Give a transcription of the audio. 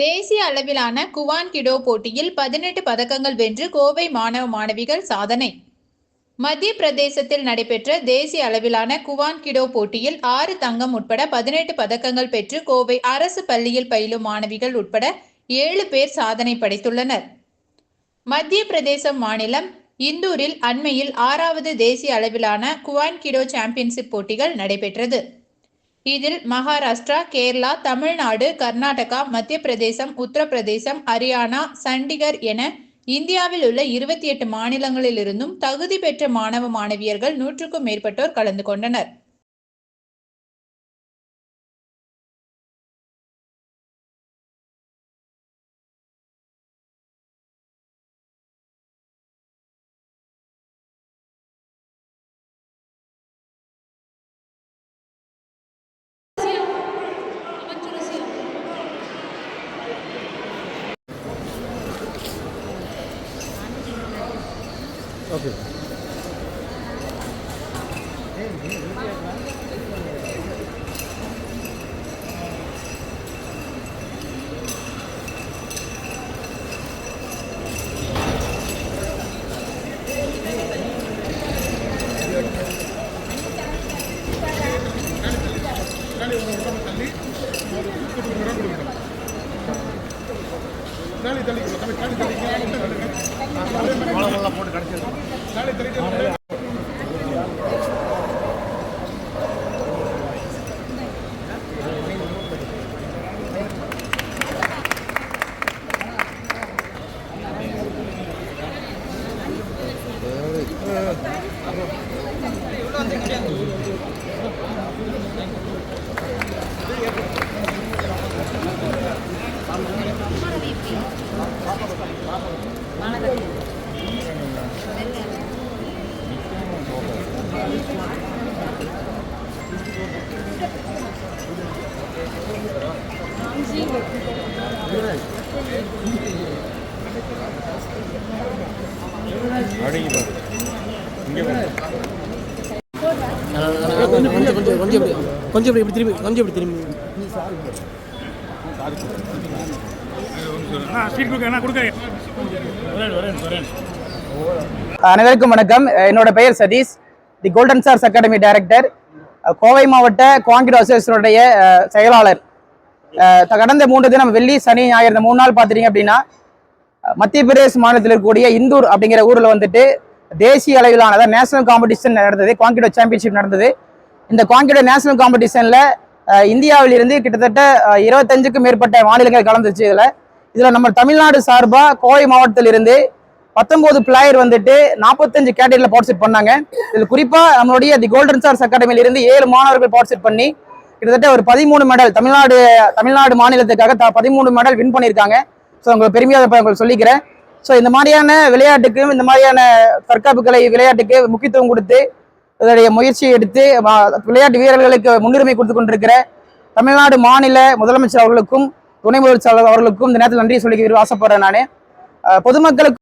தேசிய அளவிலான குவான் கிடோ போட்டியில் 18 பதக்கங்கள் வென்று கோவை மாணவ மாணவிகள் சாதனை. மத்திய பிரதேசத்தில் நடைபெற்ற தேசிய அளவிலான குவான் கிடோ போட்டியில் 6 தங்கம் உட்பட 18 பதக்கங்கள் பெற்று கோவை அரசு பள்ளியில் பயிலும் மாணவிகள் உட்பட 7 பேர் சாதனை படைத்துள்ளனர். மத்திய பிரதேசம் மாநிலம் இந்தூரில் அண்மையில் 6வது தேசிய அளவிலான குவான் கிடோ சாம்பியன்ஷிப் போட்டிகள் நடைபெற்றது. இதில் மகாராஷ்டிரா, கேரளா, தமிழ்நாடு, கர்நாடகா, மத்திய பிரதேசம், உத்தரப்பிரதேசம், ஹரியானா, சண்டிகர் என இந்தியாவில் உள்ள 28 மாநிலங்களிலிருந்தும் தகுதி பெற்ற மாணவ மாணவியர்கள் 100க்கும் மேற்பட்டோர் கலந்து கொண்டனர். Okay. போட்டு கடைசி கொஞ்சம் இப்படி திரும்பி அனைவருக்கும் வணக்கம். என்னோட பெயர் Satish, the golden stars academy director, Kovai மாவட்ட குவான் கிடோ அசோசியேஷனுடைய செயலாளர். கடந்த 3 தினம் வெள்ளி, சனி, ஞாயிறு இந்த 3 நாள் பார்த்துட்டீங்க அப்படின்னா மத்திய பிரதேச மாநிலத்தில் இருக்கக்கூடிய இந்தூர் அப்படிங்கிற ஊரில் வந்துட்டு தேசிய அளவிலான அதாவது நேஷனல் காம்படிஷன் நடந்தது. குவான் கிடோ சாம்பியன்ஷிப் நடந்தது. இந்த குவான் கிடோ நேஷனல் காம்படிஷன்ல இந்தியாவில் இருந்து கிட்டத்தட்ட 25க்கும் மேற்பட்ட மாநிலங்கள் கலந்துச்சு. இதுல நம்ம தமிழ்நாடு சார்பா கோவை மாவட்டத்தில் இருந்து 19 பிளேயர் வந்துட்டு 45 கேட்டகரியில பார்ட்டிசிபேட் பண்ணாங்க. இதுல குறிப்பா நம்மளுடைய தி கோல்டன் ஸ்டார்ஸ் அகாடமியில இருந்து 7 மாணவர்கள் பார்ட்டிசிபேட் பண்ணி கிட்டத்தட்ட ஒரு 13 மெடல் தமிழ்நாடு மாநிலத்துக்காக 13 மெடல் வின் பண்ணியிருக்காங்க. ஸோ உங்களுக்கு பெருமையாக உங்களுக்கு சொல்லிக்கிறேன். ஸோ இந்த மாதிரியான விளையாட்டுக்கு, இந்த மாதிரியான தற்காப்பு கலை விளையாட்டுக்கு முக்கியத்துவம் கொடுத்து இதனுடைய முயற்சியை எடுத்து விளையாட்டு வீரர்களுக்கு முன்னுரிமை கொடுத்து கொண்டிருக்கிற தமிழ்நாடு மாநில முதலமைச்சர் அவர்களுக்கும், துணை முதலமைச்சர் அவர்களுக்கும் இந்த நேரத்தில் நன்றி சொல்லி ஆசைப்படுறேன். நான் பொதுமக்களுக்கு